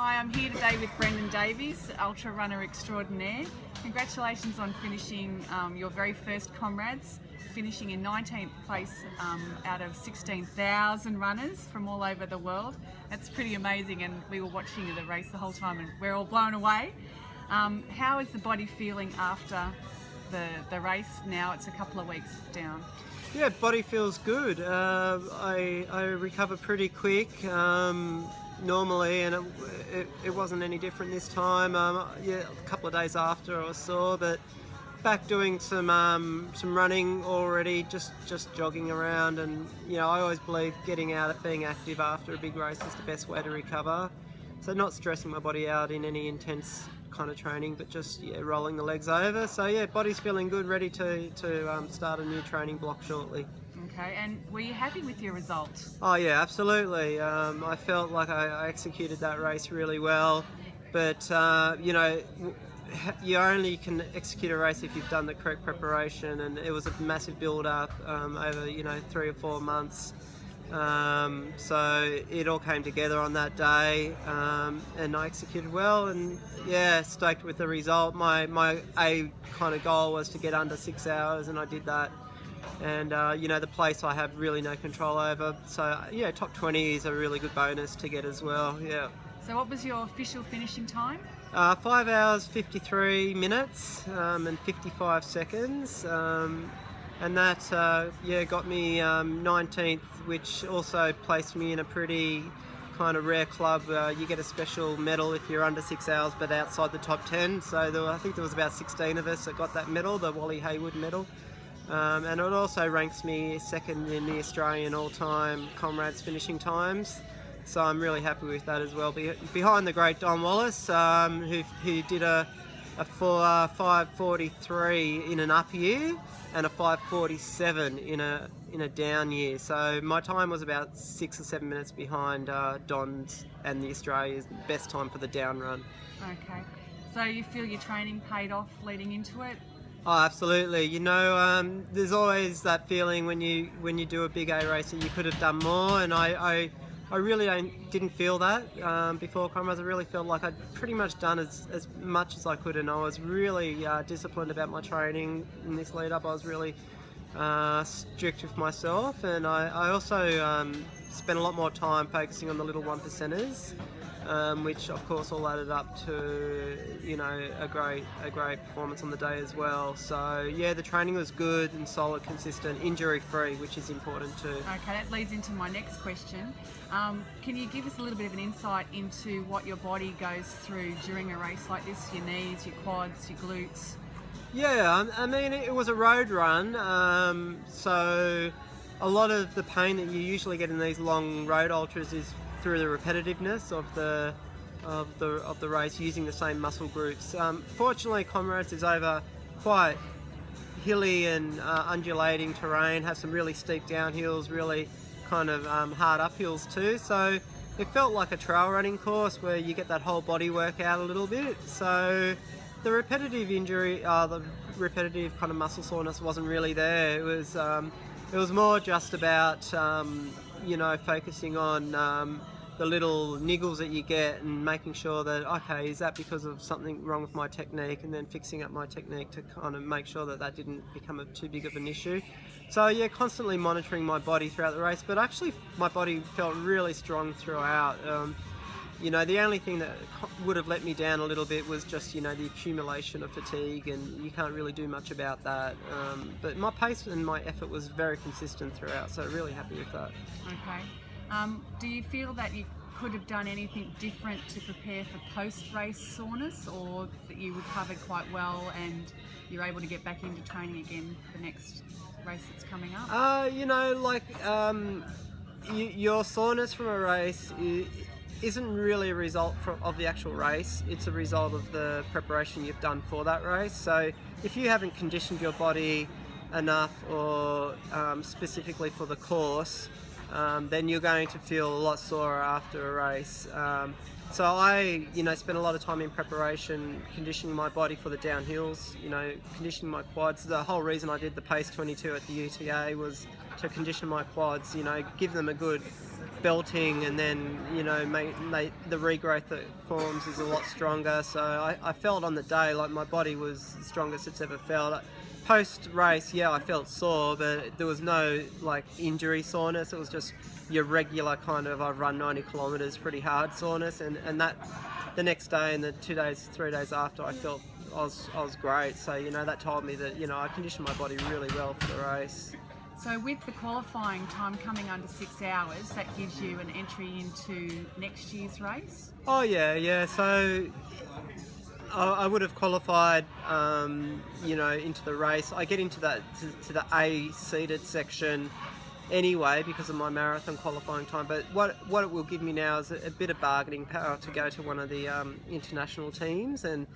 Hi, I'm here today with Brendan Davies, ultra runner extraordinaire. Congratulations on finishing your very first Comrades, finishing in 19th place out of 16,000 runners from all over the world. That's pretty amazing, and we were watching the race the whole time and we're all blown away. How is the body feeling after the race now? It's a couple of weeks down. Yeah, body feels good. I recover pretty quick normally, and it wasn't any different this time. Yeah, a couple of days after I was sore, but back doing some running already, just jogging around, and I always believe getting out, being active after a big race is the best way to recover. So not stressing my body out in any intense kind of training, but just rolling the legs over. So yeah, body's feeling good, ready to start a new training block shortly. Okay, and were you happy with your result? Oh yeah, absolutely. I felt like I executed that race really well, but you only can execute a race if you've done the correct preparation, and it was a massive build-up over 3 or 4 months. So it all came together on that day, and I executed well, and yeah, stoked with the result. My kind of goal was to get under 6 hours, and I did that. And the place I have really no control over, so yeah, top 20 is a really good bonus to get as well. Yeah. So what was your official finishing time? 5 hours 53 minutes and 55 seconds. And that got me 19th, which also placed me in a pretty kind of rare club. You get a special medal if you're under 6 hours but outside the top 10. So I think there was about 16 of us that got that medal, the Wally Haywood medal. And it also ranks me second in the Australian all-time Comrades finishing times. So I'm really happy with that as well. Behind the great Don Wallace, who did a 5:43 in an up year and a 5:47 in a down year. So my time was about 6 or 7 minutes behind Don's and the Australia's best time for the down run. Okay. So you feel your training paid off leading into it? Oh, absolutely. There's always that feeling when you do a big A race that you could have done more, and I really didn't feel that before Comrades. I really felt like I'd pretty much done as much as I could, and I was really disciplined about my training in this lead up. I was really strict with myself, and I also spent a lot more time focusing on the little 1%ers, which of course all added up to a great performance on the day as well. So yeah, the training was good and solid, consistent, injury free, which is important too. Okay, that leads into my next question. Can you give us a little bit of an insight into what your body goes through during a race like this? Your knees, your quads, your glutes? Yeah, I mean, it was a road run, so a lot of the pain that you usually get in these long road ultras is through the repetitiveness of the race, using the same muscle groups. Fortunately, Comrades is over quite hilly and undulating terrain, has some really steep downhills, really kind of hard uphills too. So it felt like a trail running course where you get that whole body workout a little bit. So the repetitive repetitive kind of muscle soreness wasn't really there. It was more just about focusing on the little niggles that you get and making sure that, okay, is that because of something wrong with my technique, and then fixing up my technique to kind of make sure that didn't become too big of an issue. So yeah, constantly monitoring my body throughout the race, but actually my body felt really strong throughout. The only thing that would have let me down a little bit was just, the accumulation of fatigue, and you can't really do much about that. But my pace and my effort was very consistent throughout, so really happy with that. Okay. Do you feel that you could have done anything different to prepare for post-race soreness, or that you recovered quite well and you're able to get back into training again for the next race that's coming up? Your soreness from a race isn't really a result of the actual race. It's a result of the preparation you've done for that race. So if you haven't conditioned your body enough, or specifically for the course, then you're going to feel a lot sore after a race. So I, spent a lot of time in preparation, conditioning my body for the downhills, conditioning my quads. The whole reason I did the Pace 22 at the UTA was to condition my quads, give them a good belting, and then the regrowth that forms is a lot stronger. So I felt on the day like my body was the strongest it's ever felt. Post race, I felt sore, but there was no like injury soreness. It was just your regular kind of I've run 90 kilometres pretty hard soreness, and that the next day and the 3 days after I felt I was great. So that told me that I conditioned my body really well for the race. So with the qualifying time coming under 6 hours, that gives you an entry into next year's race? Oh yeah. So I would have qualified, into the race. I get into that to the A seeded section anyway because of my marathon qualifying time. But what it will give me now is a bit of bargaining power to go to one of the international teams, and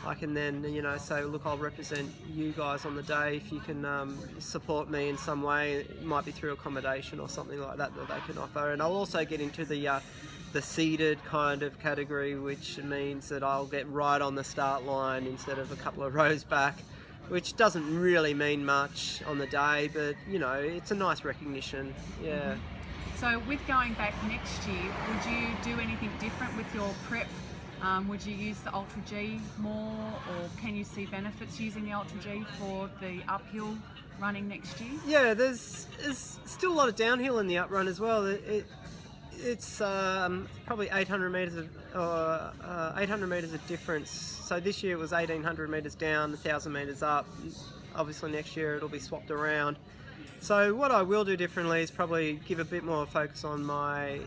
I can then say, look, I'll represent you guys on the day if you can support me in some way. It might be through accommodation or something like that they can offer. And I'll also get into the seeded kind of category, which means that I'll get right on the start line instead of a couple of rows back, which doesn't really mean much on the day, but it's a nice recognition. Yeah. So with going back next year, would you do anything different with your prep? Would you use the Ultra G more, or can you see benefits using the Ultra G for the uphill running next year? Yeah, there's still a lot of downhill in the up run as well. It's probably 800 metres of difference. So this year it was 1,800 metres down, 1,000 metres up. Obviously next year it'll be swapped around. So what I will do differently is probably give a bit more focus on my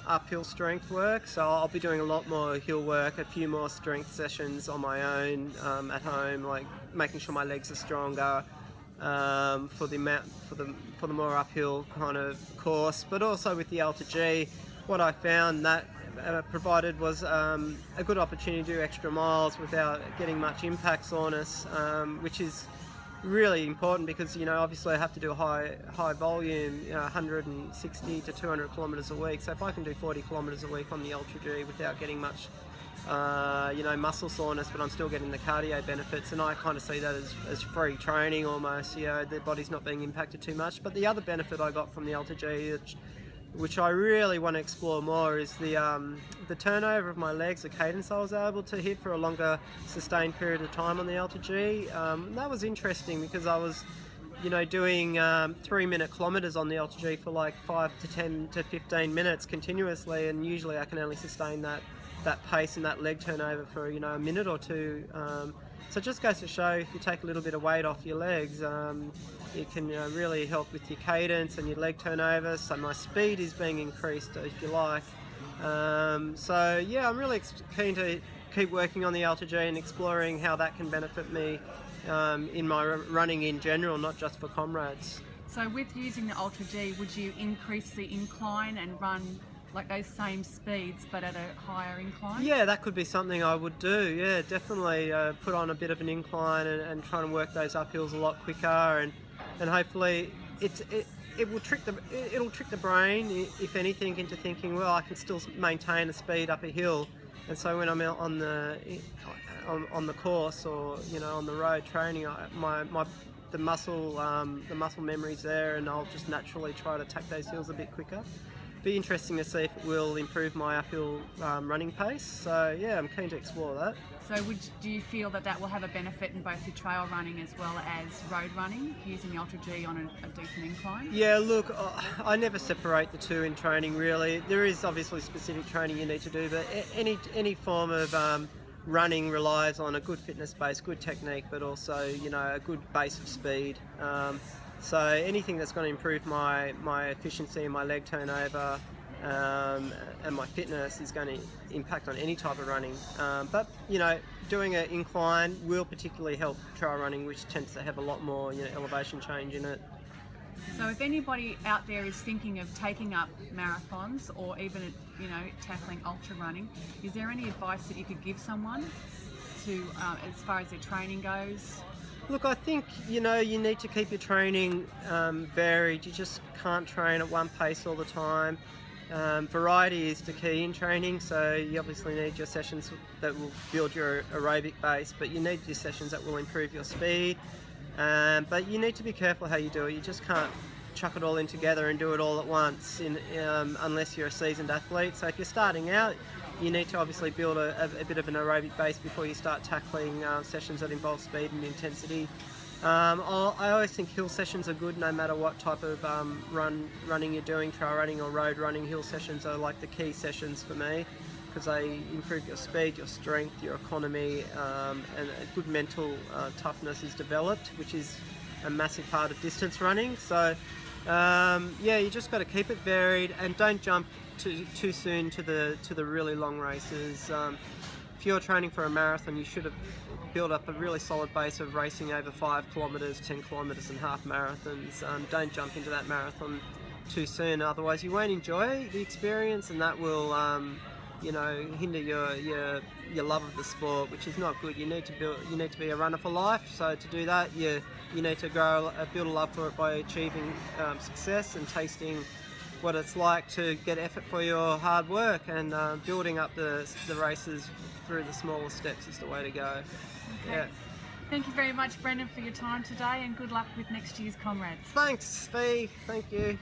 uphill strength work. So I'll be doing a lot more hill work, a few more strength sessions on my own at home, like making sure my legs are stronger for the more uphill kind of course. But also with the Ultra G, what I found that provided was a good opportunity to do extra miles without getting much impact soreness, which is really important because obviously I have to do a high volume, 160 to 200 kilometres a week. So if I can do 40 kilometres a week on the Ultra G without getting much muscle soreness, but I'm still getting the cardio benefits, and I kind of see that as free training almost. The body's not being impacted too much. But the other benefit I got from the Ultra G, which I really want to explore more, is the turnover of my legs, the cadence I was able to hit for a longer sustained period of time on the Ultra G. That was interesting because I was doing 3-minute kilometres on the Ultra G for like 5 to 10 to 15 minutes continuously, and usually I can only sustain that pace and that leg turnover for a minute or two. So it just goes to show if you take a little bit of weight off your legs, it can really help with your cadence and your leg turnover. So my speed is being increased, if you like. So yeah, I'm really keen to keep working on the Ultra G and exploring how that can benefit me in my running in general, not just for Comrades. So with using the Ultra G, would you increase the incline and run like those same speeds but at a higher incline? Yeah, that could be something I would do. Yeah, definitely put on a bit of an incline and try and work those uphills a lot quicker, and hopefully it'll trick the brain, if anything, into thinking, well, I can still maintain a speed up a hill, and so when I'm out on the course or on the road training, the muscle memory's there, and I'll just naturally try to attack those hills a bit quicker. Be interesting to see if it will improve my uphill running pace. So yeah, I'm keen to explore that. So do you feel that will have a benefit in both your trail running as well as road running, using the Ultra G on a decent incline? Yeah, look, I never separate the two in training really. There is obviously specific training you need to do, but any form of running relies on a good fitness base, good technique, but also a good base of speed. So anything that's going to improve my efficiency and my leg turnover and my fitness is going to impact on any type of running. But doing an incline will particularly help trail running, which tends to have a lot more elevation change in it. So if anybody out there is thinking of taking up marathons or even tackling ultra running, is there any advice that you could give someone to as far as their training goes? Look, I think you need to keep your training varied. You just can't train at one pace all the time. Variety is the key in training, so you obviously need your sessions that will build your aerobic base, but you need your sessions that will improve your speed. But you need to be careful how you do it. You just can't chuck it all in together and do it all at once unless you're a seasoned athlete. So if you're starting out, you need to obviously build a bit of an aerobic base before you start tackling sessions that involve speed and intensity. I always think hill sessions are good no matter what type of running you're doing, trail running or road running. Hill sessions are like the key sessions for me because they improve your speed, your strength, your economy, and a good mental toughness is developed, which is a massive part of distance running. So yeah, you just got to keep it varied and don't jump too soon to the really long races. If you're training for a marathon, you should have built up a really solid base of racing over 5 kilometres, 10 kilometres and half marathons. Don't jump into that marathon too soon, otherwise you won't enjoy the experience, and that will hinder your love of the sport, which is not good. You need to be a runner for life. So to do that, you need to build a love for it by achieving success and tasting what it's like to get effort for your hard work, and building up the races through the smaller steps is the way to go. Okay. Yeah. Thank you very much, Brendan, for your time today, and good luck with next year's Comrades. Thanks, Fee. Thank you.